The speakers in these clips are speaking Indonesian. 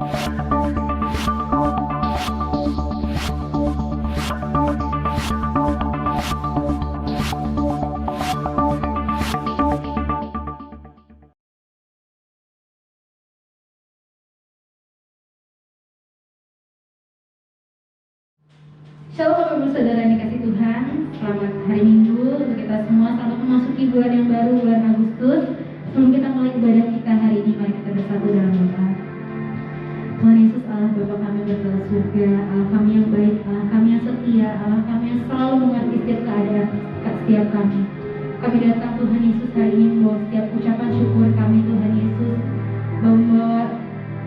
Shalom Bapak Ibu Saudara yang dikasih Tuhan. Selamat hari Minggu untuk kita semua. Selamat memasuki bulan yang baru, bulan Agustus. Sebelum kita mulai ibadah kita hari ini, mari kita bersatu dalam doa. Tuhan Yesus, Allah Bapa kami berdalam surga, Allah kami yang baik, Allah kami yang setia, Allah kami yang selalu mengerti setiap keadaan setiap kami. Kami datang Tuhan Yesus hari ini membawa setiap ucapan syukur kami Tuhan Yesus, membawa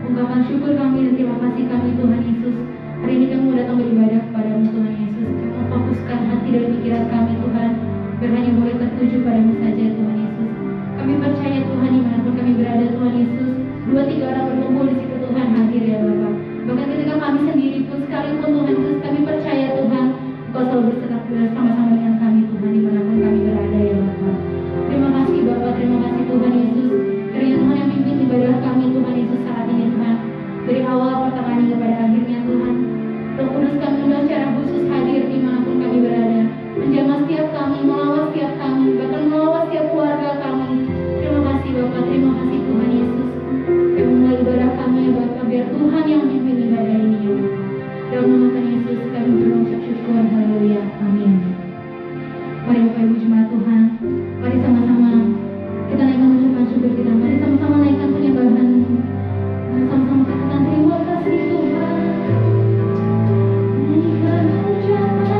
ungkapan syukur kami dan terima kasih kami Tuhan Yesus. Hari ini kami mau datang beribadah kepadamu Tuhan Yesus. Kami memfokuskan hati dan pikiran kami Tuhan, biar hanya boleh tertuju padamu saja Tuhan Yesus. Kami percaya Tuhan dimanapun kami berada Tuhan Yesus, 2-3 orang berkumpul di situ Tuhan hadir ya Bapak. Bahkan ketika kami sendiri pun sekalipun Tuhan Yesus, kami percaya Tuhan Engkau selalu bersama-sama dengan kami Tuhan dimanapun kami berada ya Bapak. Terima kasih Bapak, terima kasih Tuhan Yesus. Kiranya Tuhan yang pimpin ibadah kami Tuhan Yesus saat ini Tuhan, dari awal pertengahan hingga pada akhirnya Tuhan. Roh Kudus kami undang secara khusus hadir dimanapun kami berada, menjamah setiap kami, melawat setiap kami, bahkan melawat setiap keluarga kami. Terima kasih Bapak, terima kasih Tuhan Yesus yang memulai ibadah kami ya Bapak, biar Tuhan yang memimpin ibadah ini ya Bapak. Dalam nama Tuhan Yesus kami berucap syukur, haleluya, amin. Mari Bapak Ibu jemaat Tuhan, mari sama-sama kita naikkan ucapan syukur kita, mari sama-sama naikkan penyembahan, sama-sama katakan terima kasih Tuhan. Naikkan ucapan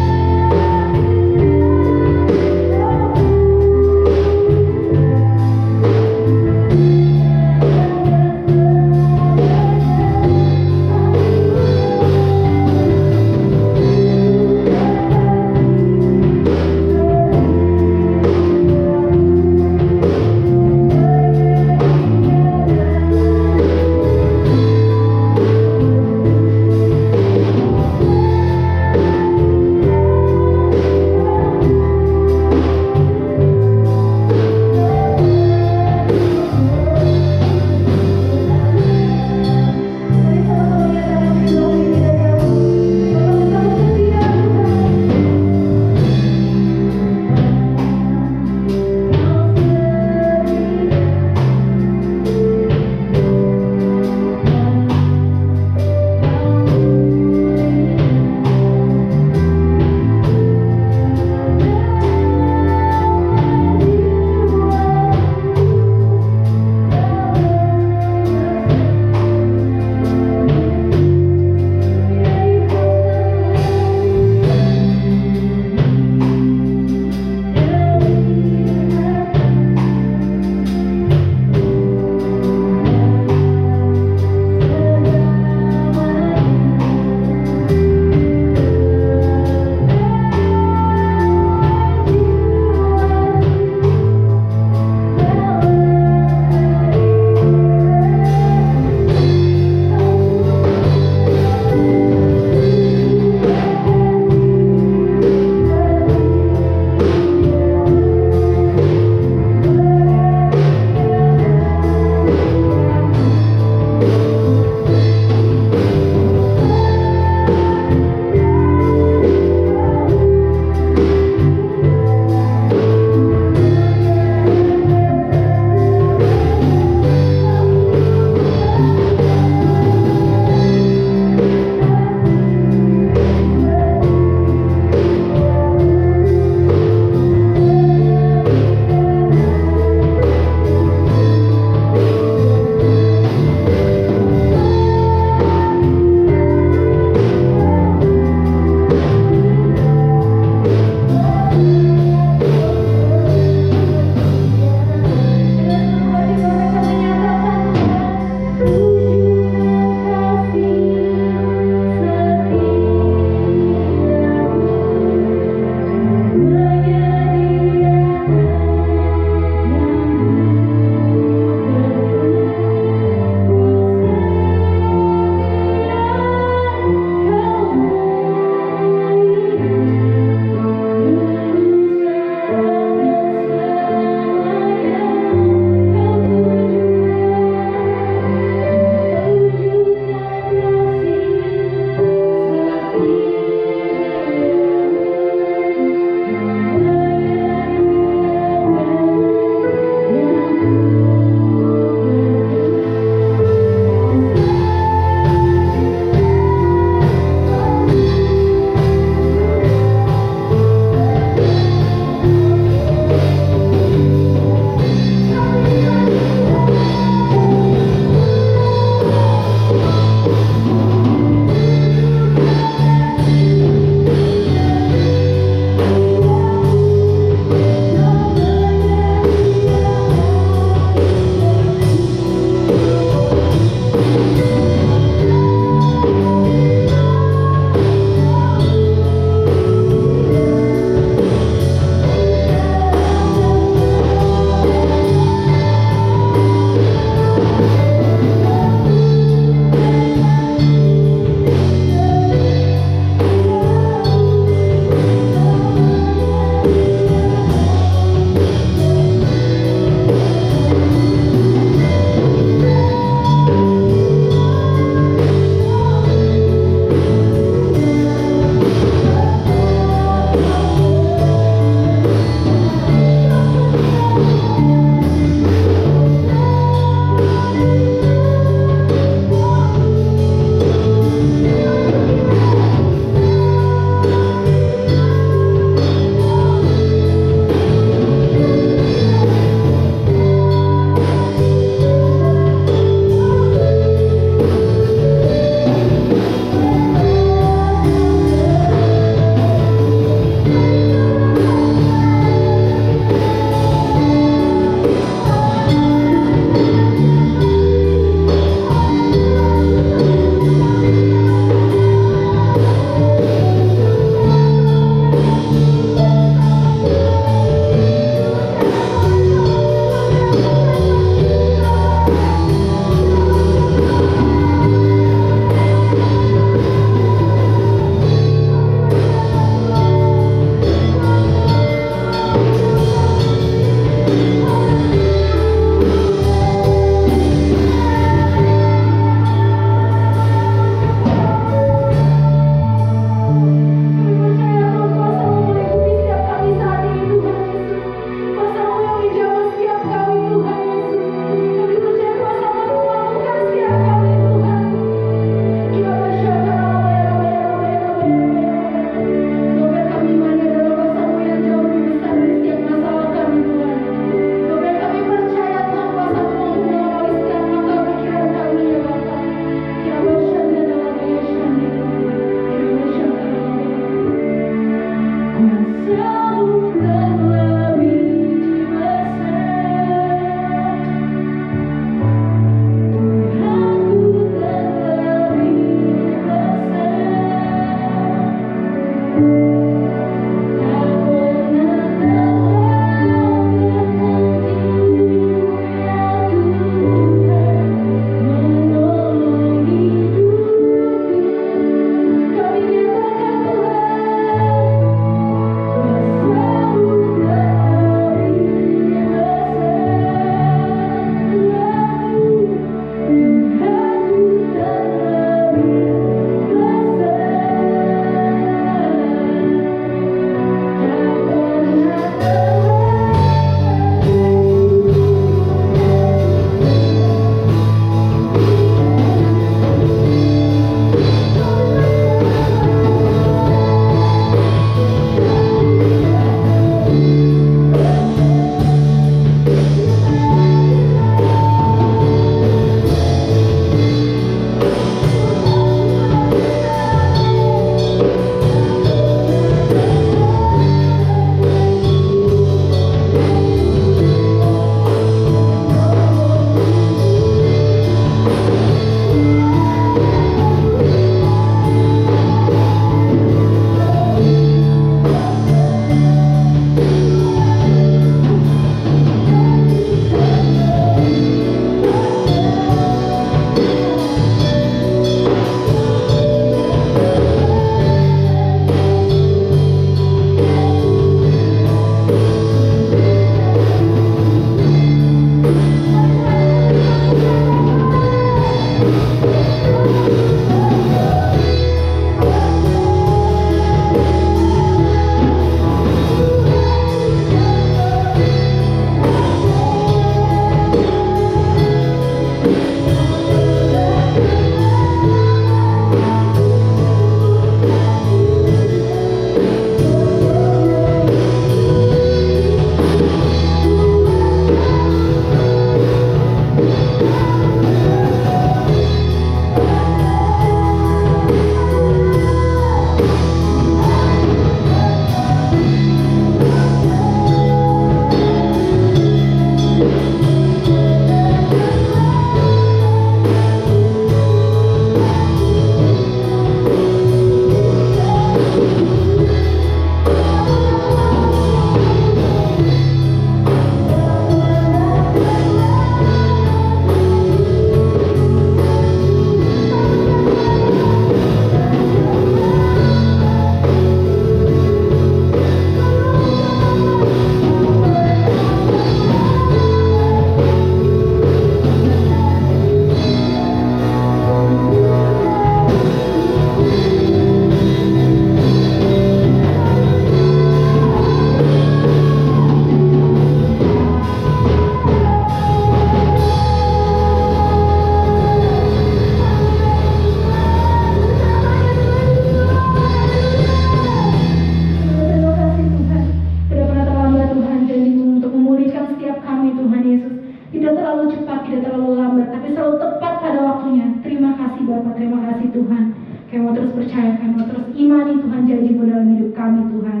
terima kasih Tuhan. Kami mau terus percaya, kami mau terus imani Tuhan janji-Mu dalam hidup kami Tuhan.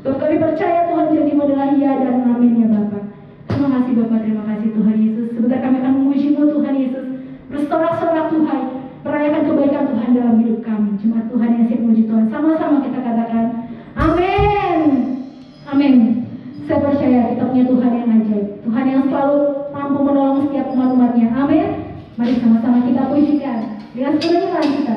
Sebab kami percaya Tuhan janji-Mu adalah ya dan amin ya Bapak. Terima kasih Bapak, terima kasih Tuhan Yesus. Sebentar kami akan memuji-Mu Tuhan Yesus. Bersorak-sorak Tuhan, merayakan kebaikan Tuhan dalam hidup kami. Jemaat Tuhan yang siap memuji Tuhan. Sama-sama kita katakan, amin. Amin. Saya percaya kita punya Tuhan yang ajaib. Tuhan yang selalu mampu menolong setiap umat-umatnya. Amin. Mari sama-sama kita pujikan dengan sepenuhnya kita.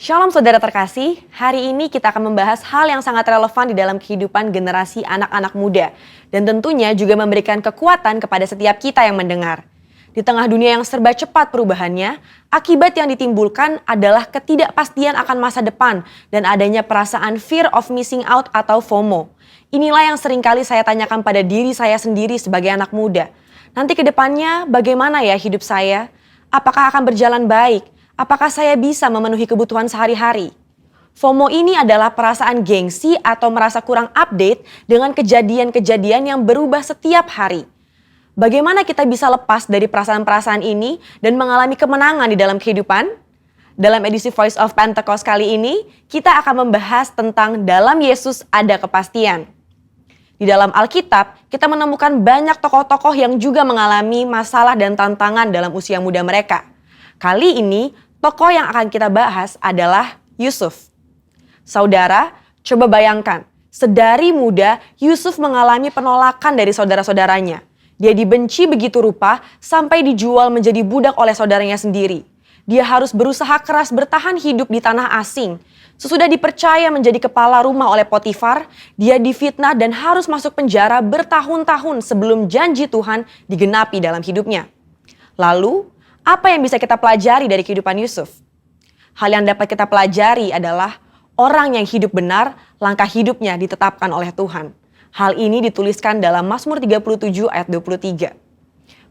Shalom saudara terkasih, hari ini kita akan membahas hal yang sangat relevan di dalam kehidupan generasi anak-anak muda. Dan tentunya juga memberikan kekuatan kepada setiap kita yang mendengar. Di tengah dunia yang serba cepat perubahannya, akibat yang ditimbulkan adalah ketidakpastian akan masa depan dan adanya perasaan fear of missing out atau FOMO. Inilah yang seringkali saya tanyakan pada diri saya sendiri sebagai anak muda. Nanti ke depannya bagaimana ya hidup saya? Apakah akan berjalan baik? Apakah saya bisa memenuhi kebutuhan sehari-hari? FOMO ini adalah perasaan gengsi atau merasa kurang update dengan kejadian-kejadian yang berubah setiap hari. Bagaimana kita bisa lepas dari perasaan-perasaan ini dan mengalami kemenangan di dalam kehidupan? Dalam edisi Voice of Pentecost kali ini, kita akan membahas tentang dalam Yesus ada kepastian. Di dalam Alkitab, kita menemukan banyak tokoh-tokoh yang juga mengalami masalah dan tantangan dalam usia muda mereka. Kali ini, tokoh yang akan kita bahas adalah Yusuf. Saudara, coba bayangkan, sedari muda Yusuf mengalami penolakan dari saudara-saudaranya. Dia dibenci begitu rupa sampai dijual menjadi budak oleh saudaranya sendiri. Dia harus berusaha keras bertahan hidup di tanah asing. Sesudah dipercaya menjadi kepala rumah oleh Potifar, dia difitnah dan harus masuk penjara bertahun-tahun sebelum janji Tuhan digenapi dalam hidupnya. Lalu, apa yang bisa kita pelajari dari kehidupan Yusuf? Hal yang dapat kita pelajari adalah orang yang hidup benar, langkah hidupnya ditetapkan oleh Tuhan. Hal ini dituliskan dalam Mazmur 37 ayat 23.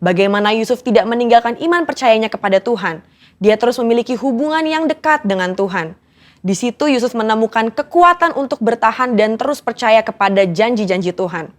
Bagaimana Yusuf tidak meninggalkan iman percayanya kepada Tuhan. Dia terus memiliki hubungan yang dekat dengan Tuhan. Di situ Yusuf menemukan kekuatan untuk bertahan dan terus percaya kepada janji-janji Tuhan.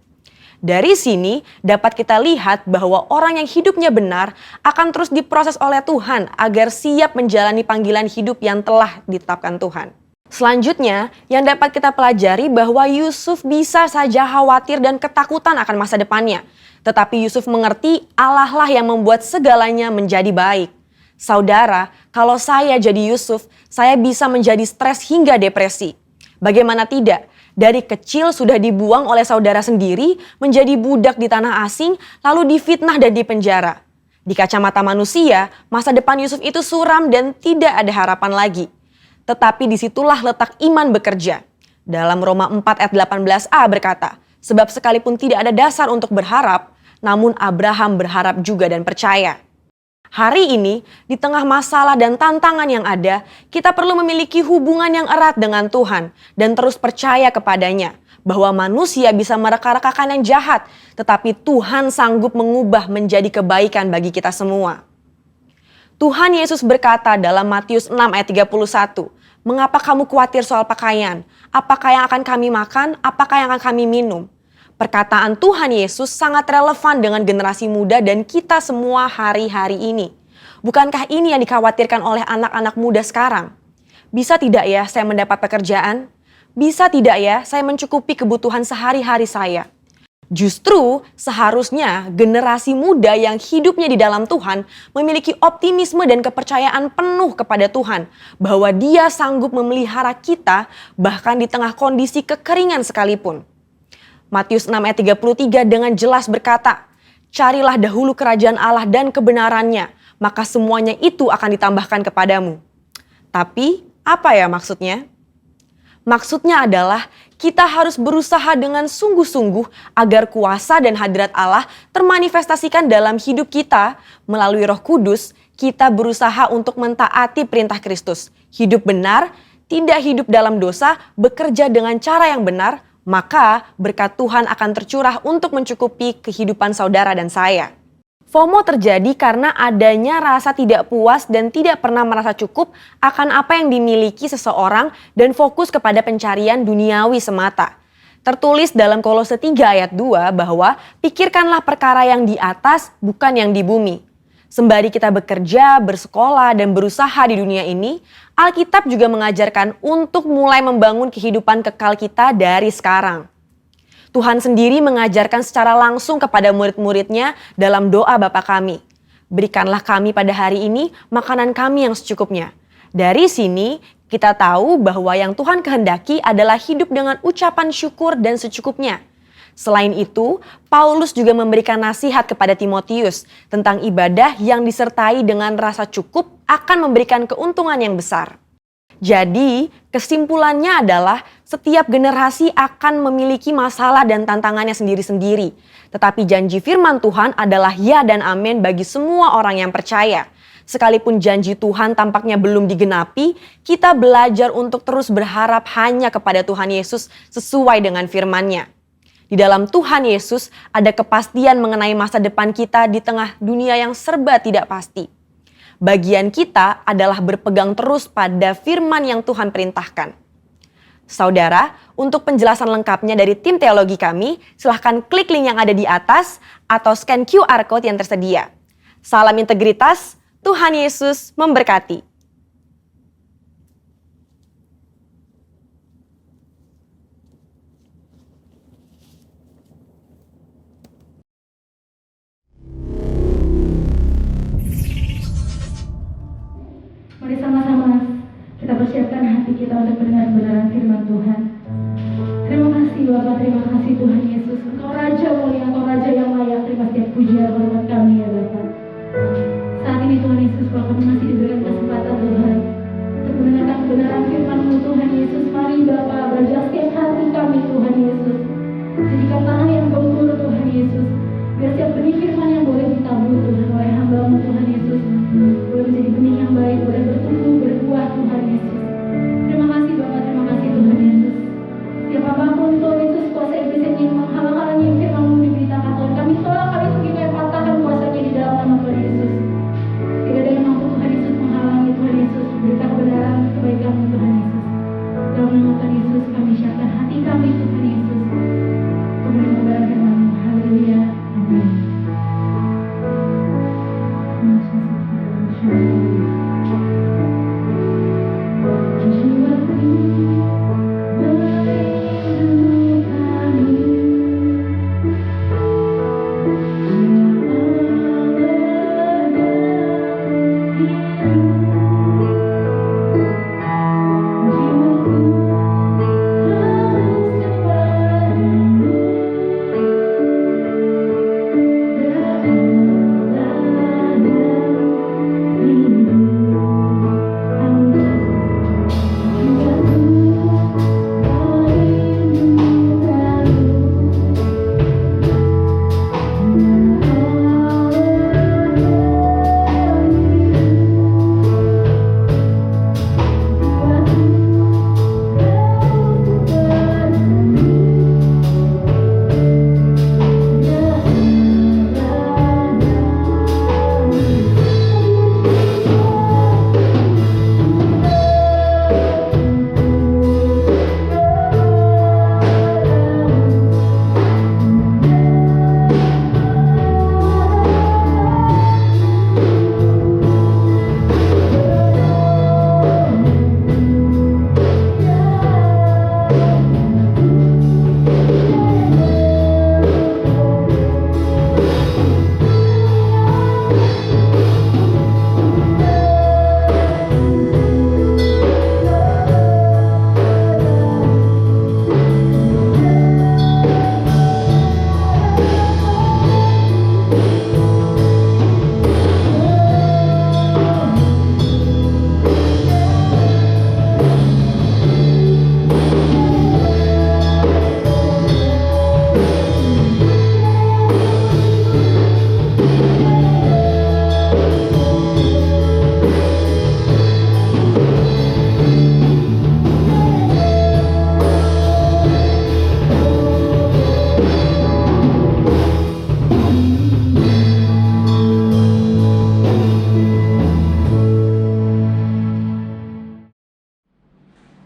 Dari sini dapat kita lihat bahwa orang yang hidupnya benar akan terus diproses oleh Tuhan agar siap menjalani panggilan hidup yang telah ditetapkan Tuhan. Selanjutnya, yang dapat kita pelajari bahwa Yusuf bisa saja khawatir dan ketakutan akan masa depannya. Tetapi Yusuf mengerti Allah lah yang membuat segalanya menjadi baik. Saudara, kalau saya jadi Yusuf, saya bisa menjadi stres hingga depresi. Bagaimana tidak? Dari kecil sudah dibuang oleh saudara sendiri, menjadi budak di tanah asing, lalu difitnah dan dipenjara. Di kacamata manusia, masa depan Yusuf itu suram dan tidak ada harapan lagi. Tetapi disitulah letak iman bekerja. Dalam Roma 4 ayat 18a berkata, sebab sekalipun tidak ada dasar untuk berharap, namun Abraham berharap juga dan percaya. Hari ini, di tengah masalah dan tantangan yang ada, kita perlu memiliki hubungan yang erat dengan Tuhan dan terus percaya kepadanya bahwa manusia bisa mereka-rekakan yang jahat, tetapi Tuhan sanggup mengubah menjadi kebaikan bagi kita semua. Tuhan Yesus berkata dalam Matius 6 ayat 31, "Mengapa kamu khawatir soal pakaian? Apakah yang akan kami makan? Apakah yang akan kami minum?" Perkataan Tuhan Yesus sangat relevan dengan generasi muda dan kita semua hari-hari ini. Bukankah ini yang dikhawatirkan oleh anak-anak muda sekarang? Bisa tidak ya saya mendapat pekerjaan? Bisa tidak ya saya mencukupi kebutuhan sehari-hari saya? Justru seharusnya generasi muda yang hidupnya di dalam Tuhan memiliki optimisme dan kepercayaan penuh kepada Tuhan bahwa Dia sanggup memelihara kita bahkan di tengah kondisi kekeringan sekalipun. Matius 6 ayat 33 dengan jelas berkata, "Carilah dahulu kerajaan Allah dan kebenarannya, maka semuanya itu akan ditambahkan kepadamu." Tapi apa ya maksudnya? Maksudnya adalah kita harus berusaha dengan sungguh-sungguh agar kuasa dan hadirat Allah termanifestasikan dalam hidup kita. Melalui Roh Kudus, kita berusaha untuk mentaati perintah Kristus. Hidup benar, tidak hidup dalam dosa, bekerja dengan cara yang benar, maka berkat Tuhan akan tercurah untuk mencukupi kehidupan saudara dan saya. FOMO terjadi karena adanya rasa tidak puas dan tidak pernah merasa cukup akan apa yang dimiliki seseorang dan fokus kepada pencarian duniawi semata. Tertulis dalam Kolose 3 ayat 2 bahwa pikirkanlah perkara yang di atas bukan yang di bumi. Sembari kita bekerja, bersekolah, dan berusaha di dunia ini, Alkitab juga mengajarkan untuk mulai membangun kehidupan kekal kita dari sekarang. Tuhan sendiri mengajarkan secara langsung kepada murid-muridnya dalam doa Bapa kami. Berikanlah kami pada hari ini makanan kami yang secukupnya. Dari sini kita tahu bahwa yang Tuhan kehendaki adalah hidup dengan ucapan syukur dan secukupnya. Selain itu, Paulus juga memberikan nasihat kepada Timotius tentang ibadah yang disertai dengan rasa cukup akan memberikan keuntungan yang besar. Jadi, kesimpulannya adalah Setiap generasi akan memiliki masalah dan tantangannya sendiri-sendiri. Tetapi janji firman Tuhan adalah ya dan amin bagi semua orang yang percaya. Sekalipun janji Tuhan tampaknya belum digenapi, kita belajar untuk terus berharap hanya kepada Tuhan Yesus sesuai dengan firman-Nya. Di dalam Tuhan Yesus ada kepastian mengenai masa depan kita di tengah dunia yang serba tidak pasti. Bagian kita adalah berpegang terus pada firman yang Tuhan perintahkan. Saudara, untuk penjelasan lengkapnya dari tim teologi kami, silahkan klik link yang ada di atas atau scan QR Code yang tersedia. Salam integritas, Tuhan Yesus memberkati. Mari sama-sama kita persiapkan hati kita untuk mendengar kebenaran firman Tuhan. Terima kasih Bapak, terima kasih Tuhan Yesus. Engkau Raja mulia, Engkau Raja yang layak. Terima kasih pujian hormat kami ya Bapak. Saat ini Tuhan Yesus, kalau kami masih diberikan kesempatan Tuhan untuk mendengarkan kebenaran firman-Mu Tuhan Yesus. Mari Bapak belajar setiap hati kami Tuhan Yesus. Jadikan tanah yang gembur Tuhan Yesus. Biar setiap benih firman yang boleh ditabur Tuhan oleh hamba-Mu Tuhan Yesus boleh menjadi benih yang baik, boleh bertumbuh, berbuah Tuhan Yesus. Terima kasih Bapak, terima kasih Tuhan Yesus. Siapapun Tuhan Yesus, kuasa iblis yang ingin menghalang-halangi firman-Mu diberitakan Tuhan, kami tolak, kami begini patahkan kuasanya di dalam nama Tuhan Yesus. Tidak ada yang mampu Tuhan Yesus menghalangi Tuhan Yesus, berita kebenaran, kebaikan-Mu Tuhan Yesus. Dalam nama Tuhan Yesus, kami siapkan hati kami Tuhan Yesus untuk mendengar firman-Mu. Haleluya. Amin.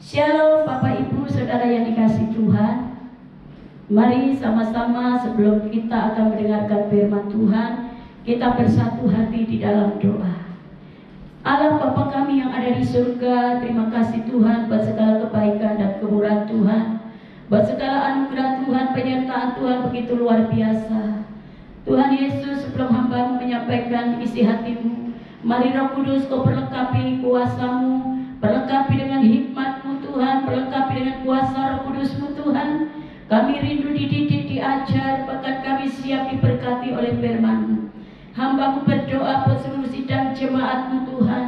Shalom Bapak Ibu Saudara yang dikasihi Tuhan. Mari sama-sama sebelum kita akan mendengarkan firman Tuhan, kita bersatu hati di dalam doa. Allah Bapa kami yang ada di surga, terima kasih Tuhan buat segala kebaikan dan kemurahan Tuhan, buat segala anugerah Tuhan, penyertaan Tuhan begitu luar biasa. Tuhan Yesus, sebelum hamba-Mu menyampaikan isi hati-Mu, mari Roh Kudus Kau perlengkapi kuasa-Mu, perlengkapi dengan hikmat-Mu Tuhan, perlengkapi dengan kuasa Roh Kudus-Mu Tuhan. Kami rindu dididik, diajar, bahkan kami siap diberkati oleh firman-Mu. Hamba-Mu berdoa buat seluruh sidang jemaat-Mu Tuhan,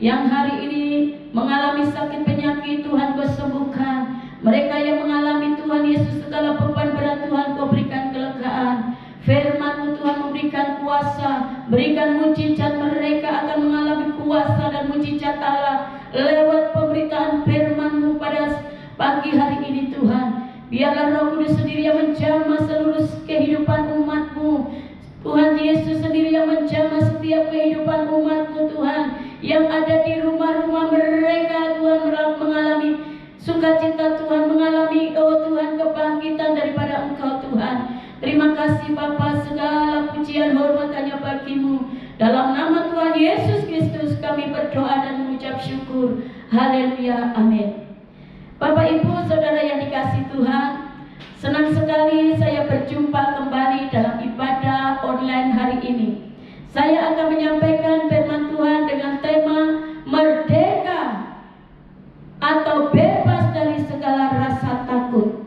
yang hari ini mengalami sakit penyakit Tuhan Kau sembuhkan. Mereka yang mengalami Tuhan Yesus segala beban berat, Tuhan Kau berikan kelegaan. Firman-Mu Tuhan memberikan kuasa, berikan mujizat. Mereka akan mengalami kuasa dan mujizat Allah lewat pemberitaan firman-Mu pada pagi hari ini Tuhan. Biarlah Roh Kudus sendiri yang menjamah seluruh kehidupan umat-Mu. Tuhan Yesus sendiri yang menjamah setiap kehidupan umat-Mu Tuhan, yang ada di rumah-rumah mereka Tuhan, mengalami sukacita Tuhan, mengalami Tuhan kebangkitan daripada Engkau Tuhan. Terima kasih Bapa, segala pujian hormat hanya bagi-Mu. Dalam nama Tuhan Yesus Kristus kami berdoa dan mengucap syukur. Haleluya, amin. Bapak Ibu Saudara yang dikasihi Tuhan, senang sekali saya berjumpa kembali dalam ibadah online hari ini. Saya akan menyampaikan firman Tuhan dengan tema merdeka atau bebas dari segala rasa takut.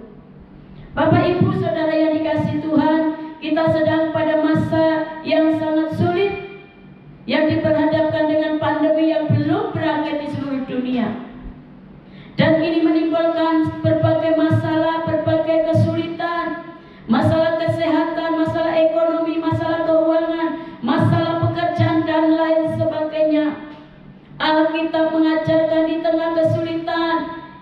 Bapak Ibu Saudara yang dikasihi Tuhan, kita sedang pada masa yang sangat sulit, yang diperhadapkan dengan pandemi yang belum berakhir di seluruh dunia. Dan ini menimbulkan berbagai masalah, berbagai kesulitan, masalah kesehatan, masalah ekonomi, masalah keuangan, masalah pekerjaan dan lain sebagainya. Alkitab mengajarkan di tengah kesulitan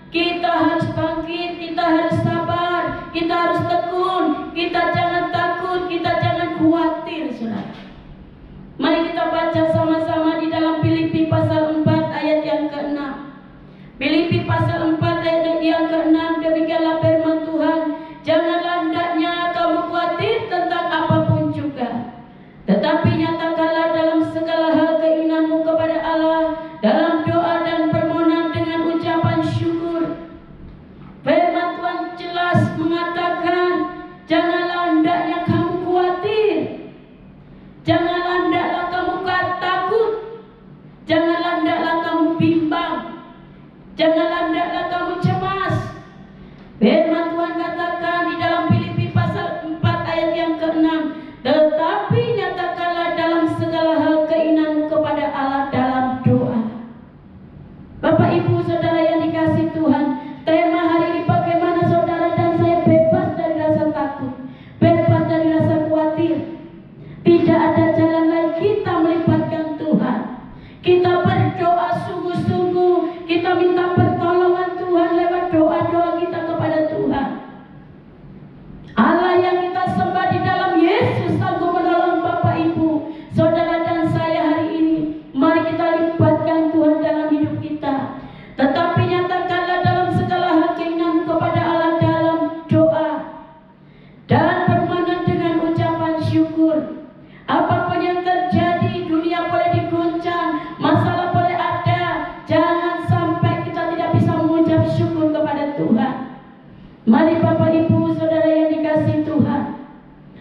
kita harus bangkit, kita harus sabar, kita harus tekun, kita jangan takut, kita jangan khawatir, saudara. Mari kita baca sama-sama di dalam Filipi pasal 4 ayat yang ke-6. Filipi pasal 4 ayat yang ke-6, demikianlah firman Tuhan, janganlah hendaknya kamu khawatir tentang apapun juga, tetapi nyatakanlah dalam segala hal keinginanmu kepada Allah dalam doa dan permohonan dengan ucapan syukur. Firman Tuhan jelas mengatakan, janganlah hendaknya kamu khawatir, janganlah hendaklah kamu takut, janganlah hendaklah kamu bimbang, janganlah hendaklah kamu cemas. Firman Tuhan katakan di dalam Filipi pasal 4 ayat yang ke-6, tetapi nyatakanlah dalam segala hal keinginanmu kepada Allah dalam doa. Bapak Ibu Saudara yang dikasihi Tuhan, tema hari ini bagaimana saudara dan saya bebas dari rasa takut, bebas dari rasa khawatir. Tidak ada jalan lain kita melibatkan Tuhan. Kita berdoa sungguh-sungguh, kita minta pertolongan Tuhan lewat doa-doa kita kepada Tuhan. Allah yang kita sembah di dalam Yesus sanggup menolong Bapak Ibu, saudara dan saya hari ini. Mari kita libatkan Tuhan dalam hidup kita. Tetapi nyatakanlah dalam segala hal keinginanmu kepada Allah dalam doa dan permohonan dengan ucapan syukur. Apapun yang terjadi, dunia boleh diguncang, masalah boleh ada, jangan sampai kita tidak bisa mengucap syukur kepada Tuhan. Mari Bapak Ibu Saudara yang dikasihi Tuhan,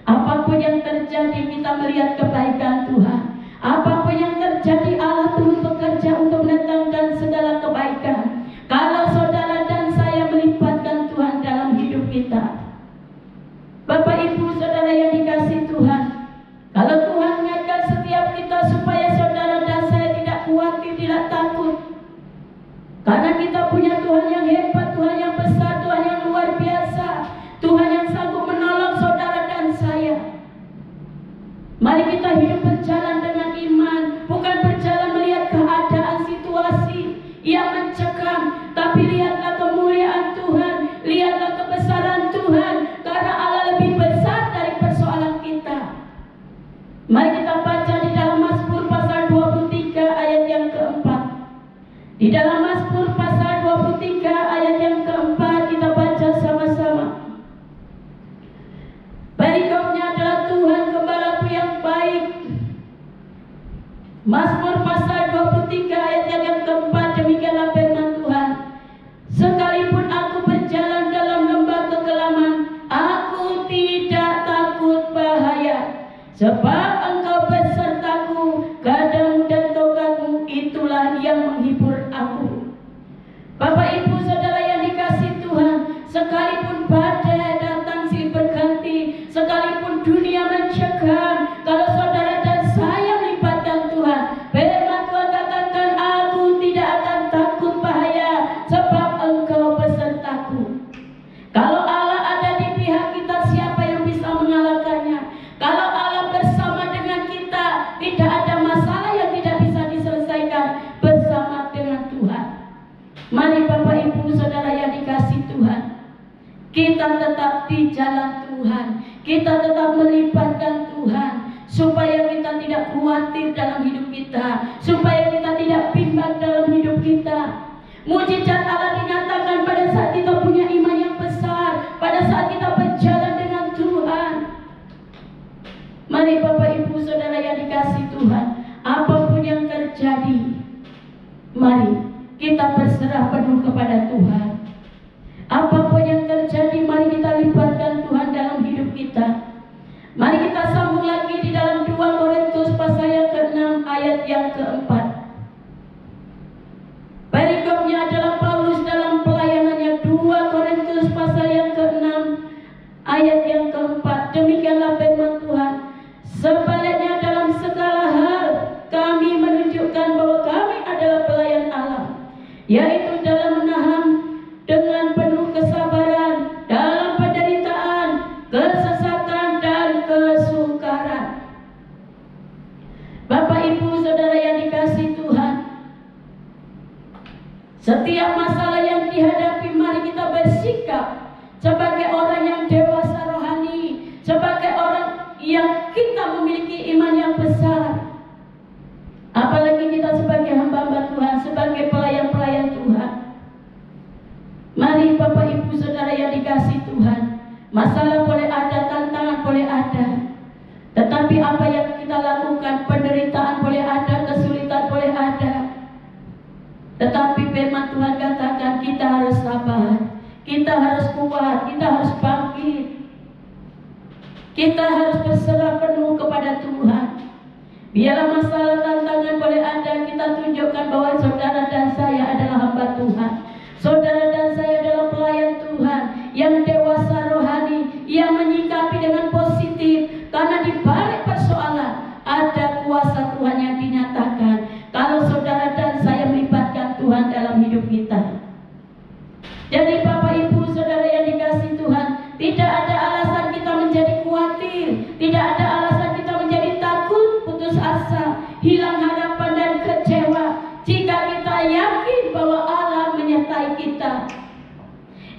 apapun yang terjadi kita melihat kebaikan Tuhan. Apapun yang terjadi, Allah turut bekerja untuk mendatangkan segala kebaikan kalau saudara dan saya melibatkan Tuhan dalam hidup kita. Bapak Ibu Saudara yang dikasihi Tuhan, kalau Tuhan mengajar setiap kita supaya saudara dan saya tidak khawatir, tidak takut, karena kita punya Tuhan yang hebat, Tuhan yang besar, Tuhan yang luar biasa, Tuhan yang sanggup menolong saudara dan saya. Mari kita hidup berjalan dengan iman, bukan berjalan melihat keadaan situasi yang mencekam, tapi lihatlah kemuliaan Tuhan, lihatlah kebesaran Tuhan, karena Allah lebih besar dari persoalan kita. Mari kita baca di dalam Mazmur pasal 23 ayat yang keempat. Di dalam Mazmur pasal 23 ayat yang keempat kita baca sama-sama. Perikopnya adalah Tuhan gembalaku yang baik. Mazmur pasal 23 ayat yang keempat, demikianlah firman Tuhan. Sekalipun aku berjalan dalam lembah kegelaman, aku tidak takut bahaya, sebab Engkau besertaku, gadamu dan tongkatmu itulah yang menghibur aku. Bapak Ibu Saudara yang dikasihi Tuhan, sekalipun badai datang silih berganti, sekalipun dunia mencekam, kalau saudara dan saya melibatkan Tuhan, Mari Bapak Ibu Saudara yang dikasih Tuhan, kita tetap di jalan Tuhan, kita tetap melibatkan Tuhan, supaya kita tidak khawatir dalam hidup kita, supaya kita tidak bimbang dalam hidup kita. Mujizat Allah dinyatakan pada saat kita punya iman yang besar, pada saat kita berjalan dengan Tuhan. Mari Bapak Ibu Saudara yang dikasih Tuhan, apapun yang terjadi, mari kita berserah penuh kepada Tuhan. Apapun yang terjadi, mari kita libatkan Tuhan dalam hidup kita. Mari kita sambung lagi di dalam 2 Korintus pasal yang ke-6 ayat yang ke-4. Perikopnya adalah Paulus dalam pelayanannya, 2 Korintus pasal yang ke-6 ayat yang ke-4. Demikianlah firman Tuhan. Sebaliknya dalam segala hal kami menunjukkan bahwa kami adalah pelayan Allah, yaitu dalam menahan dengan penuh kesabaran, dalam penderitaan, kesesakan dan kesukaran. Bapak Ibu Saudara yang dikasih Tuhan, setiap masalah yang dihadapi, mari kita bersikap sebagai orang yang dewasa rohani, sebagai orang yang kita memiliki iman yang besar. Apalagi kita sebagai hamba-hamba Tuhan, sebagai pelayan-pelayan Tuhan. Mari Bapak Ibu Saudara yang dikasih Tuhan, masalah boleh ada, tantangan boleh ada, tetapi apa yang kita lakukan, penderitaan boleh ada, kesulitan boleh ada, tetapi firman Tuhan katakan kita harus sabar, kita harus kuat, kita harus bangkit, kita harus berserah penuh kepada Tuhan. Biarlah masalah tantangan boleh ada, kita tunjukkan bahwa saudara dan saya adalah hamba Tuhan, saudara dan saya adalah pelayan Tuhan yang dewasa rohani, yang menyikapi dengan positif, karena di balik persoalan ada kuasa Tuhan yang dinyatakan kalau saudara dan saya melibatkan Tuhan dalam hidup kita. Jadi Bapak Ibu Saudara yang dikasih Tuhan, tidak ada alasan kita menjadi khawatir, tidak ada alasan kita menjadi takut, putus asa, hilang harapan dan kecewa, jika kita yakin bahwa Allah menyertai kita.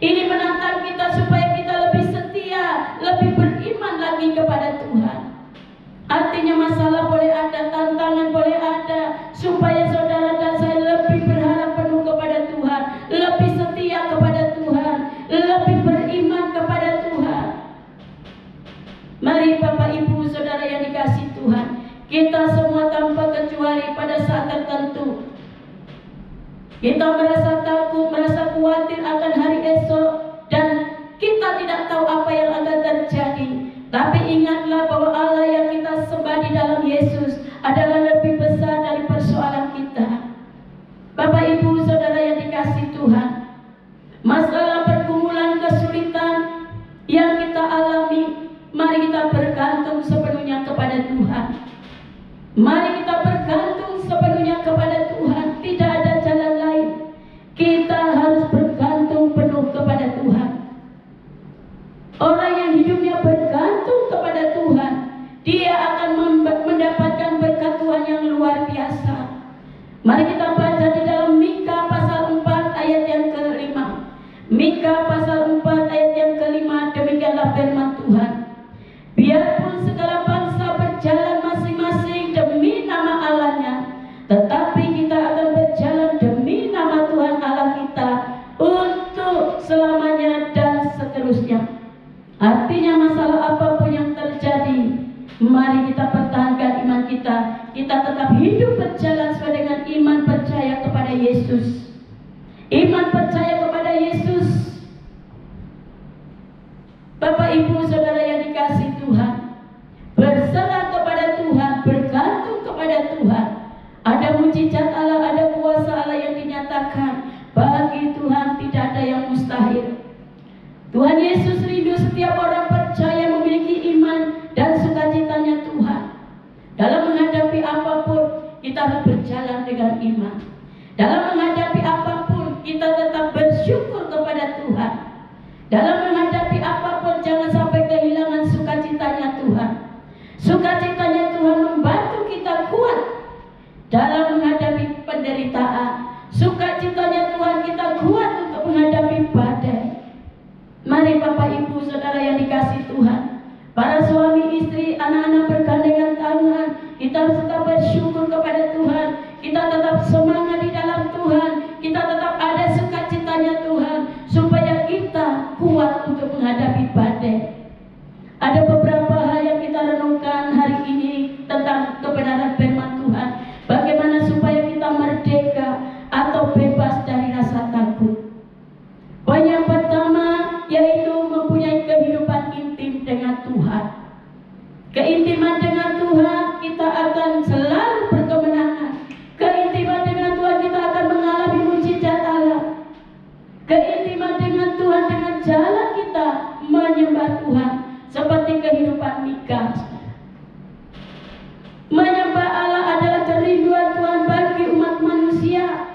Ini menantang kita supaya kita lebih setia, lebih beriman lagi kepada Tuhan. Artinya masalah boleh ada, tantangan boleh ada, supaya saudara dan saya lebih berharap penuh kepada Tuhan, lebih setia kepada Tuhan, lebih beriman kepada Tuhan. Mari Bapak Ibu Saudara yang dikasih Tuhan, kita semua tanpa kecuali pada saat tertentu kita merasa takut, merasa khawatir akan hari esok, dan kita tidak tahu apa yang akan terjadi. Tapi ingatlah bahwa Allah yang kita sembah di dalam Yesus adalah lebih besar dari persoalan kita. Bapak Ibu Saudara yang dikasih Tuhan, masalah pergumulan kesulitan yang kita alami, mari kita bergantung sepenuhnya kepada Tuhan. Mari kita bergantung sepenuhnya kepada Tuhan. Tidak ada jalan lain. Kita harus bergantung penuh kepada Tuhan. Orang yang hidupnya bergantung kepada Tuhan, dia akan mendapatkan berkat Tuhan yang luar biasa. Mari kita baca di dalam Mika pasal 4 ayat yang ke-5. Mika pasal 4 ayat yang ke-5, demikianlah firman Tuhan. Biarpun segala bangsa berjalan masing-masing demi nama Allahnya, tetapi kita akan berjalan demi nama Tuhan Allah kita untuk selamanya dan seterusnya. Artinya masalah apapun yang terjadi, mari kita pertahankan iman kita. Kita tetap hidup berjalan sesuai dengan iman percaya kepada Yesus. Iman percaya kepada Yesus. Bapak Ibu Saudara yang dikasih Tuhan, berserah kepada Tuhan, bergantung kepada Tuhan. Ada mujizat Allah, ada kuasa Allah yang dinyatakan. Bagi Tuhan tidak ada yang mustahil. Tuhan Yesus rindu setiap orang percaya memiliki iman dan sukacitanya Tuhan. Dalam menghadapi apapun, kita harus berjalan dengan iman. Dalam menghadapi apapun, kita tetap bersyukur sukacitanya Tuhan, kita kuat untuk menghadapi badai. Mari Bapak Ibu Saudara yang dikasihi Tuhan, para suami istri, anak-anak bergandengan tangan, kita tetap bersyukur kepada Tuhan, kita tetap semangat di dalam Tuhan, kita tetap ada sukacitanya Tuhan, supaya kita kuat untuk menghadapi badai. Ada beberapa hal yang kita renungkan hari ini tentang kebenaran firman Tuhan. Bagaimana supaya kita merdeka atau bebas dari rasa takut. Poin yang pertama yaitu mempunyai kehidupan intim dengan Tuhan. Keintiman dengan Tuhan kita akan selalu berkemenangan. Keintiman dengan Tuhan kita akan mengalami mujizat Allah. Keintiman dengan Tuhan dengan jalan kita menyembah Tuhan. Seperti kehidupan Mika. Menyembah Allah adalah kerinduan Tuhan bagi umat manusia.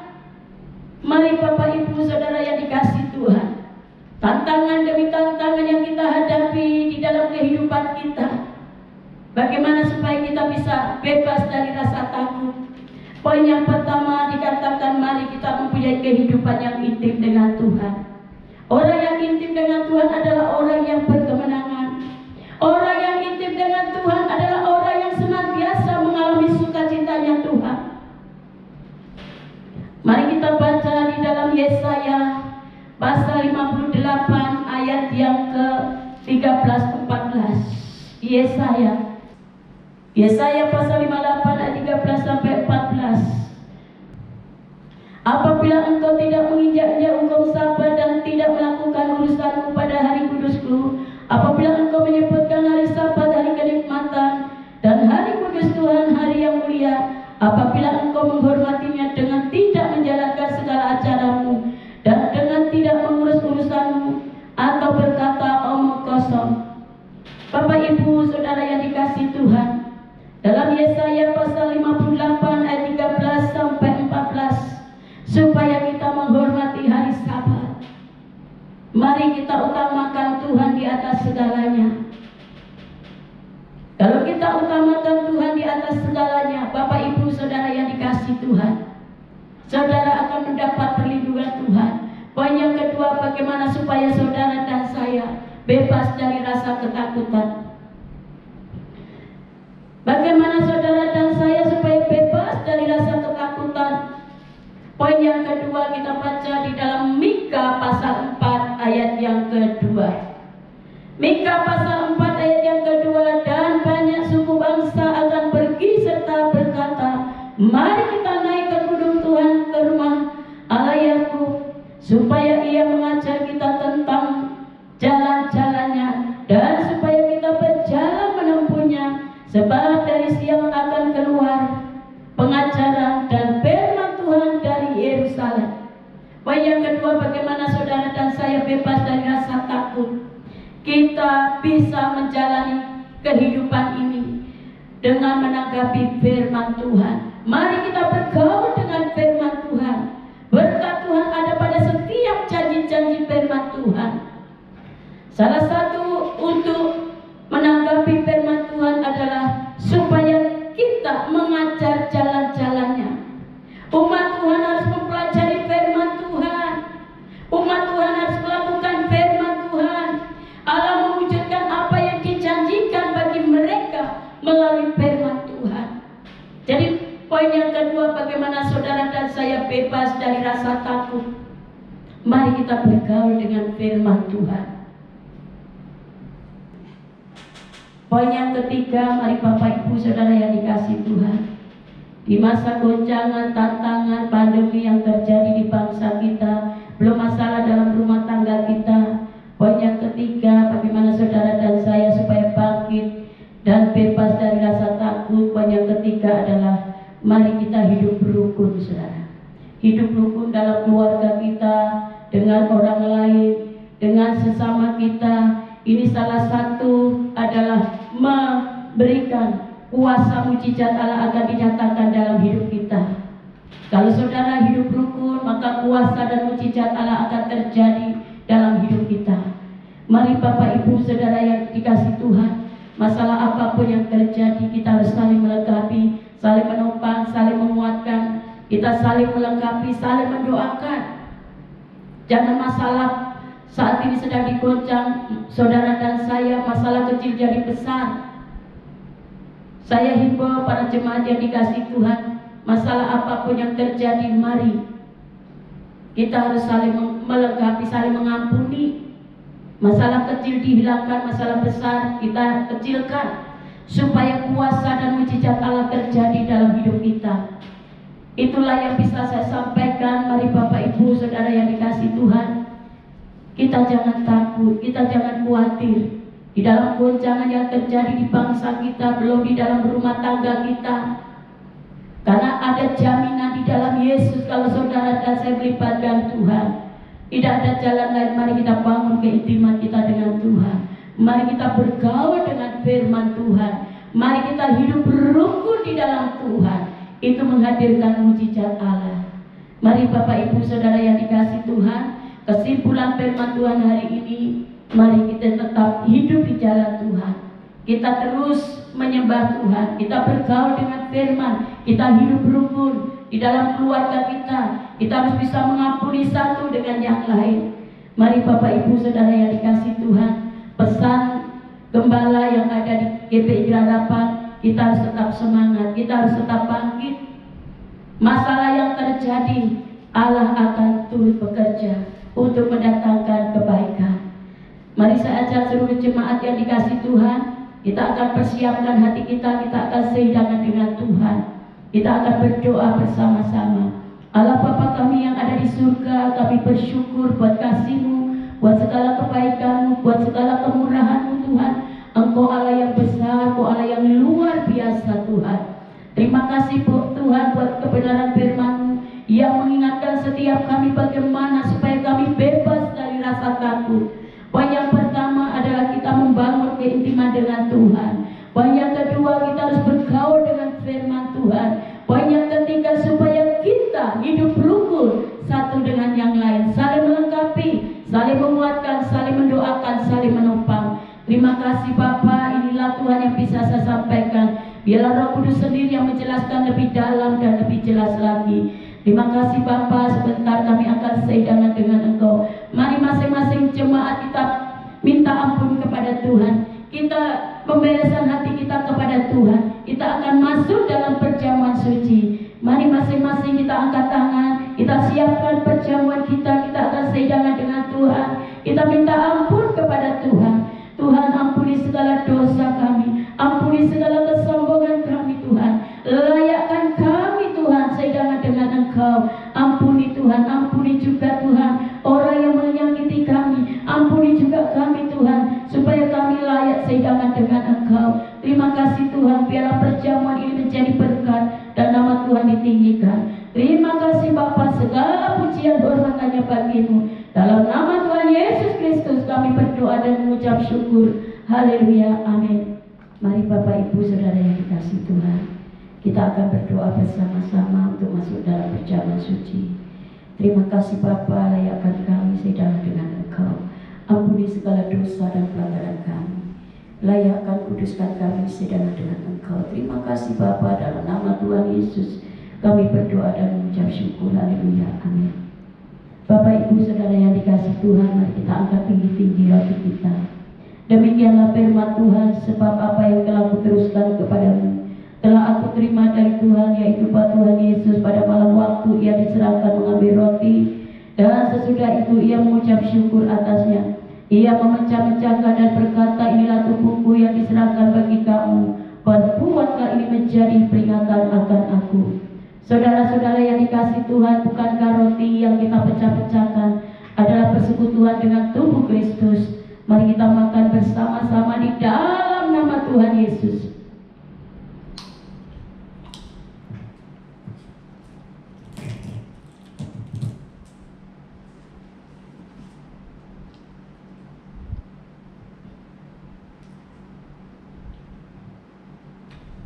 Mari Bapak Ibu Saudara yang dikasihi Tuhan, tantangan demi tantangan yang kita hadapi di dalam kehidupan kita, bagaimana supaya kita bisa bebas dari rasa takut. Poin yang pertama dikatakan mari kita mempunyai kehidupan yang intim dengan Tuhan. Orang yang intim dengan Tuhan adalah orang yang berkemenangan. Orang yang intim dengan Tuhan adalah orang yang senantiasa mengalami sukacitanya Tuhan. Mari kita baca di dalam Yesaya pasal 58 ayat yang ke-13-14. Yesaya pasal 58 ayat 13 sampai 14. Apabila engkau tidak menginjak-injak hukum Sabat dan tidak melakukan urusanmu pada hari kudusku, apabila engkau menyebutkan hari Sabat hari kenikmatan dan hari kudus Tuhan hari yang mulia, apabila engkau menghormatinya dengan tidak menjalankan segala acaramu dan dengan tidak mengurus urusanmu atau berkata omong kosong. Bapak Ibu Saudara yang dikasihi Tuhan, dalam Yesaya pasal 58 ayat 13 sampai 14, supaya kita menghormati hari Sabat, mari kita utamakan Tuhan di atas segalanya. Kalau kita utamakan Tuhan di atas segalanya, Bapak Ibu Saudara yang dikasihi Tuhan, saudara akan mendapat perlindungan Tuhan. Poin yang kedua, bagaimana supaya saudara dan saya bebas dari rasa ketakutan. Bagaimana saudara dan saya supaya bebas dari rasa ketakutan? Poin yang kedua kita baca di dalam Mika pasal 4 ayat yang kedua. Mika pasal 4 ayat yang kedua, dan banyak suku bangsa akan pergi serta berkata, mari kita naik ke gunung Tuhan, ke rumah Allah Yakub, supaya ia mengajar kita tentang jalan-jalannya dan supaya kita berjalan menempuhnya, sebab dari Sion akan keluar pengajaran dan firman Tuhan dari Yerusalem. Poin yang kedua, bagaimana saudara dan saya bebas dari rasa takut. Kita bisa menjalani kehidupan ini dengan menanggapi firman Tuhan. Mari kita bergaul dengan firman Tuhan. Berkat Tuhan ada pada setiap janji-janji firman Tuhan. Salah satu untuk menanggapi firman Tuhan adalah supaya kita mengajar jalan-jalannya. Umat Tuhan harus mempelajari firman Tuhan. Umat Tuhan harus melakukan firman Tuhan. Allah mewujudkan apa yang dijanjikan bagi mereka melalui firman Tuhan. Jadi poin yang kedua, bagaimana saudara dan saya bebas dari rasa takut. Mari kita bergaul dengan firman Tuhan. Poin yang ketiga, mari Bapak Ibu Saudara yang dikasihi Tuhan, di masa goncangan, tantangan, pandemi yang terjadi di bangsa kita, belum masalah dalam rumah tangga kita. Poin yang ketiga, bagaimana saudara dan saya supaya bangkit dan bebas dari rasa takut. Poin yang ketiga adalah mari kita hidup rukun, saudara. Hidup rukun dalam keluarga kita, dengan orang lain, dengan sesama kita. Ini salah satu adalah memberikan kuasa mujizat Allah akan dinyatakan dalam hidup kita. Kalau saudara hidup rukun, maka kuasa dan mujizat Allah akan terjadi dalam hidup kita. Mari Bapak Ibu Saudara yang dikasihi Tuhan, masalah apapun yang terjadi kita harus saling melengkapi, saling menopang, saling menguatkan. Kita saling melengkapi, saling mendoakan. Jangan masalah saat ini sedang digoncang saudara dan saya, masalah kecil jadi besar. Saya himbau para jemaat yang dikasihi Tuhan, masalah apapun yang terjadi, mari kita harus saling melengkapi, saling mengampuni. Masalah kecil dihilangkan, masalah besar kita kecilkan, supaya kuasa dan mujizat Allah terjadi dalam hidup kita. Itulah yang bisa saya sampaikan. Mari Bapak Ibu Saudara yang dikasihi Tuhan, kita jangan takut, kita jangan khawatir di dalam goncangan yang terjadi di bangsa kita, belum di dalam rumah tangga kita. Karena ada jaminan di dalam Yesus. Kalau saudara dan saya melibatkan Tuhan, tidak ada jalan lain. Mari kita bangun keintiman kita dengan Tuhan. Mari kita bergaul dengan firman Tuhan. Mari kita hidup berukun di dalam Tuhan. Itu menghadirkan mujizat Allah. Mari Bapak Ibu Saudara yang dikasihi Tuhan, kesimpulan firman Tuhan hari ini, mari kita tetap hidup di jalan Tuhan. Kita terus menyembah Tuhan, kita bergaul dengan firman, kita hidup rukun di dalam keluarga kita. Kita harus bisa mengampuni satu dengan yang lain. Mari Bapak Ibu Saudara yang dikasihi Tuhan, pesan gembala yang ada di GPI Harapan, kita harus tetap semangat, kita harus tetap bangkit. Masalah yang terjadi, Allah akan turut bekerja untuk mendatangkan kebaikan. Mari saya ajak seluruh jemaat yang dikasihi Tuhan, kita akan persiapkan hati kita, kita akan sehidangan dengan Tuhan. Kita akan berdoa bersama-sama. Allah Bapa kami yang ada di surga, kami bersyukur buat kasih-Mu, buat segala kebaikan-Mu, buat segala kemurahan-Mu Tuhan. Engkau Allah yang besar, Engkau Allah yang luar biasa Tuhan. Terima kasih Tuhan buat kebenaran firman-Mu yang mengingatkan setiap kami bagaimana supaya kami bebas dari rasa takut. Poin yang pertama adalah kita membangun keintiman dengan Tuhan. Poin yang kedua, kita harus bergaul dengan firman Tuhan. Poin yang ketiga, supaya kita hidup rukun satu dengan yang lain, saling melengkapi, saling menguatkan, saling mendoakan, saling menopang. Terima kasih Bapa, inilah Tuhan yang bisa saya sampaikan. Biarlah Roh Kudus sendiri yang menjelaskan lebih dalam dan lebih jelas lagi. Terima kasih Bapa, sebentar kami akan sehidangan dengan Engkau. Mari masing-masing jemaat kita minta ampun kepada Tuhan. Kita membereskan hati kita kepada Tuhan. Kita akan masuk dalam perjamuan suci. Mari masing-masing kita angkat tangan, kita siapkan perjamuan kita. Kita akan sehidangan dengan Tuhan. Kita minta ampun kepada Tuhan. Tuhan, ampuni segala dosa kami, ampuni segala kesombongan kami Tuhan. Layakkan kami Tuhan sehidangan dengan Engkau. Ampuni Tuhan, ampuni juga Tuhan orang yang menyakiti kami. Ampuni juga kami Tuhan, supaya kami layak sehidangan dengan Engkau. Terima kasih Tuhan, biarlah perjamuan ini menjadi berkat dan nama Tuhan ditinggikan. Terima kasih Bapa, segala pujian hormat hanya bagi-Mu. Dalam nama Tuhan Yesus Kristus kami berdoa dan mengucap syukur. Haleluya, amin. Mari Bapak Ibu Saudara yang dikasihi Tuhan, kita akan berdoa bersama-sama untuk masuk dalam perjamuan suci. Terima kasih Bapa, layakkan kami sehidangan dengan Engkau. Ampuni segala dosa dan pelanggaran kami. Layakkan, kuduskan kami sehidangan dengan Engkau. Terima kasih Bapa, dalam nama Tuhan Yesus kami berdoa dan mengucap syukur. Haleluya, amin. Bapak Ibu Saudara yang dikasihi Tuhan, mari kita angkat tinggi-tinggi hati kita. Demikianlah firman Tuhan, sebab apa yang telah kuteruskan kepadamu telah aku terima dari Tuhan, yaitu bahwa Tuhan Yesus pada malam waktu ia diserahkan mengambil roti, dan sesudah itu ia mengucap syukur atasnya. Ia memecah-mecahkan dan berkata, inilah tubuhku yang diserahkan bagi kamu, perbuatlah ini menjadi peringatan akan aku. Saudara-saudara yang dikasihi Tuhan, bukankah roti yang kita pecah-pecahkan adalah persekutuan dengan tubuh Kristus? Mari kita makan bersama-sama di dalam nama Tuhan Yesus.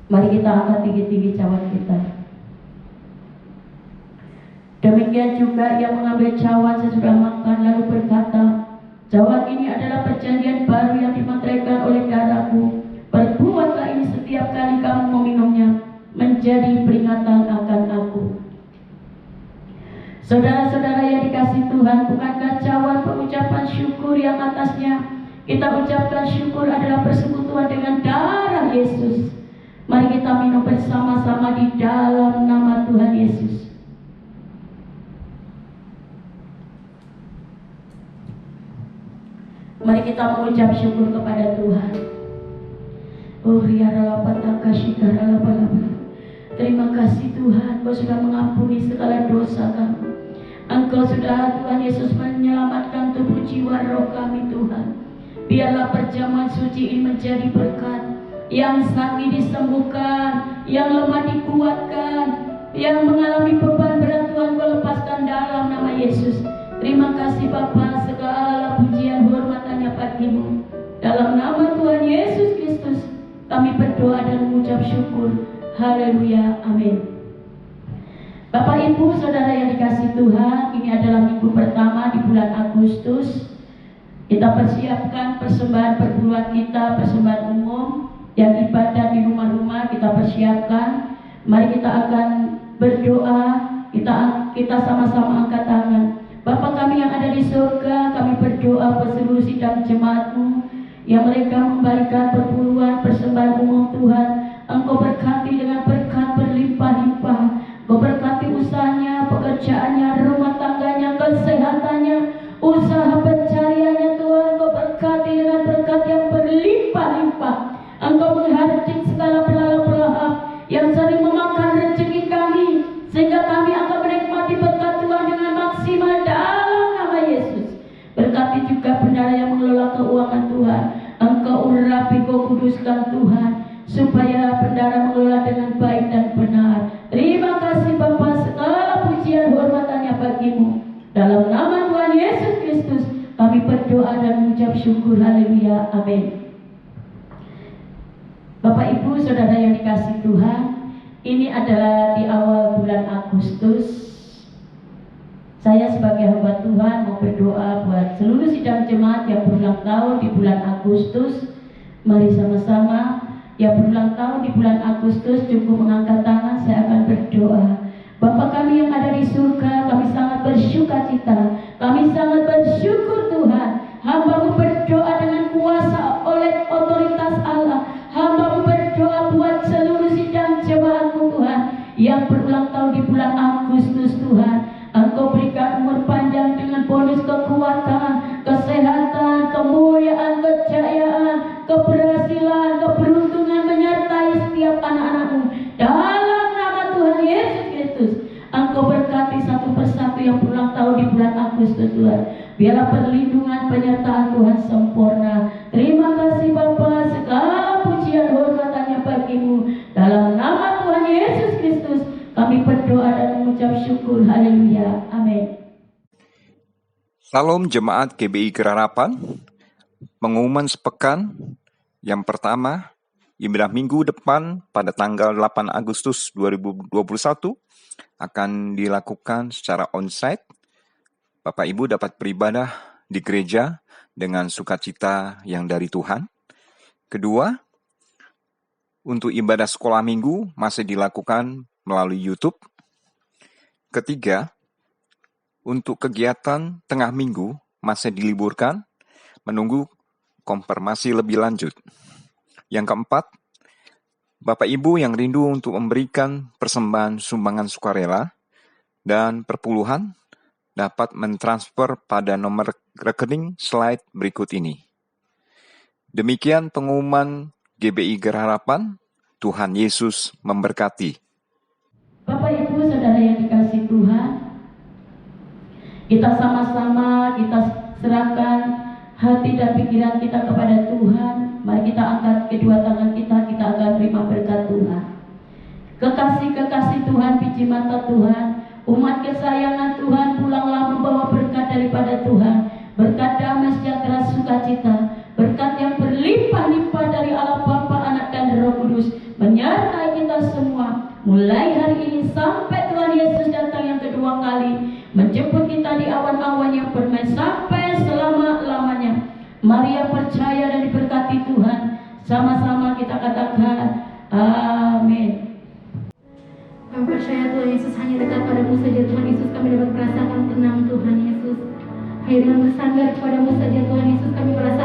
Mari kita angkat tinggi-tinggi cawan kita. Demikian juga ia mengambil cawan sesudah makan lalu berkata, cawan ini adalah perjanjian baru yang dimeteraikan oleh darahku. Perbuatlah ini setiap kali kamu meminumnya menjadi peringatan akan aku. Saudara-saudara yang dikasih Tuhan, bukankah cawan pengucapan syukur yang atasnya kita ucapkan syukur adalah persekutuan dengan darah Yesus. Mari kita minum bersama-sama di dalam nama Tuhan Yesus. Mari kita mengucap syukur kepada Tuhan. Oh ya terima kasih Tuhan, Kau sudah mengampuni segala dosa kami. Engkau sudah Tuhan Yesus menyelamatkan tubuh jiwa roh kami Tuhan. Biarlah perjamuan suci ini menjadi berkat. Yang sakit disembuhkan, yang lemah dikuatkan, yang mengalami beban berat Tuhan Kau lepaskan dalam nama Yesus. Terima kasih Bapa, segala pujian hormatannya bagimu. Dalam nama Tuhan Yesus Kristus kami berdoa dan mengucap syukur. Haleluya, amin. Bapak Ibu Saudara yang dikasih Tuhan, ini adalah minggu pertama di bulan Agustus. Kita persiapkan persembahan perpuluhan kita, persembahan umum. Yang ibadah di rumah-rumah kita persiapkan. Mari kita akan berdoa. Kita sama-sama angkat tangan. Bapa kami yang ada di surga, kami berdoa buat seluruh sidang jemaat-Mu yang mereka memberikan perpuluhan persembahan umum Tuhan. Engkau berkati dengan berkat berlimpah-limpah. Engkau berkati usahanya, pekerjaannya, rumah tangganya, kesehatannya, usaha pencariannya Tuhan. Engkau berkati dengan berkat yang berlimpah-limpah. Engkau menghardik segala pelahap-pelahap yang sering memakan rezeki kami, sehingga kami akan menikmati berkat Tuhan dengan maksimal dalam nama Yesus. Berkati juga bendahara yang mengelola keuangan Tuhan. Engkau urapi, Kau kuduskan Tuhan, supaya bendahara mengelola dengan baik dan benar. Terima kasih Bapa, segala pujian hormatannya bagimu. Dalam nama Tuhan Yesus Kristus kami berdoa dan mengucap syukur. Haleluya, amin. Bapak Ibu Saudara yang dikasih Tuhan, ini adalah di awal bulan Agustus. Saya sebagai hamba Tuhan mau berdoa buat seluruh sidang jemaat yang berulang tahun di bulan Agustus. Mari sama-sama yang berulang tahun di bulan Agustus cukup mengangkat tangan, saya akan berdoa. Bapa kami yang ada di surga, kami sangat bersukacita, kami sangat bersyukur Tuhan. Hamba-Mu berdoa dengan kuasa oleh otoritas Allah. Hamba-Mu berdoa buat seluruh sidang jemaat-Mu Tuhan yang berulang tahun di bulan Agustus Tuhan. Engkau berikan umur panjang dengan bonus kekuatan, kesehatan, kemuliaan, kejayaan, keberhasilan, keberuntungan menyertai setiap anak-anak-Mu. Dalam nama Tuhan Yesus Kristus, Engkau berkati satu persatu yang berulang tahun di bulan Agustus Tuhan. Biarlah perlindungan penyertaan Tuhan sempurna. Terima kasih Bapa, segala pujian hormatannya bagimu. Dalam nama Tuhan Yesus Kristus kami berdoa dan mengucap syukur. Haleluya, amin. Salam Jemaat GBI Gerharapan. Pengumuman sepekan. Yang pertama, ibadah minggu depan pada tanggal 8 Agustus 2021 akan dilakukan secara onsite. Bapak Ibu dapat beribadah di gereja dengan sukacita yang dari Tuhan. Kedua, untuk ibadah sekolah minggu masih dilakukan melalui YouTube. Ketiga, untuk kegiatan tengah minggu masih diliburkan, menunggu konfirmasi lebih lanjut. Yang keempat, Bapak Ibu yang rindu untuk memberikan persembahan sumbangan sukarela dan perpuluhan dapat mentransfer pada nomor rekening slide berikut ini. Demikian pengumuman GBI Gerharapan. Tuhan Yesus memberkati. Bapak Ibu Saudara yang dikasih Tuhan, kita sama-sama kita serahkan hati dan pikiran kita kepada Tuhan. Mari kita angkat kedua tangan kita akan terima berkat Tuhan. Kekasih-kekasih Tuhan, biji mata Tuhan, umat kesayangan Tuhan, pulanglah membawa berkat daripada Tuhan. Berkat damai sejahtera sukacita, berkat yang berlimpah-limpah dari Allah Bapa, Anak dan Roh Kudus menyertai kita semua. Mulai hari ini sampai Tuhan Yesus datang yang kedua kali, menjemput kita di awan-awan yang permai sampai selama-lamanya. Mari yang percaya dan diberkati Tuhan, sama-sama kita katakan amin. Bapak percaya Tuhan Yesus, hanya dekat padamu saja Tuhan Yesus kami dapat merasakan tenang Tuhan Yesus. Hanya dengan bersandar kepadamu saja Tuhan Yesus kami merasakan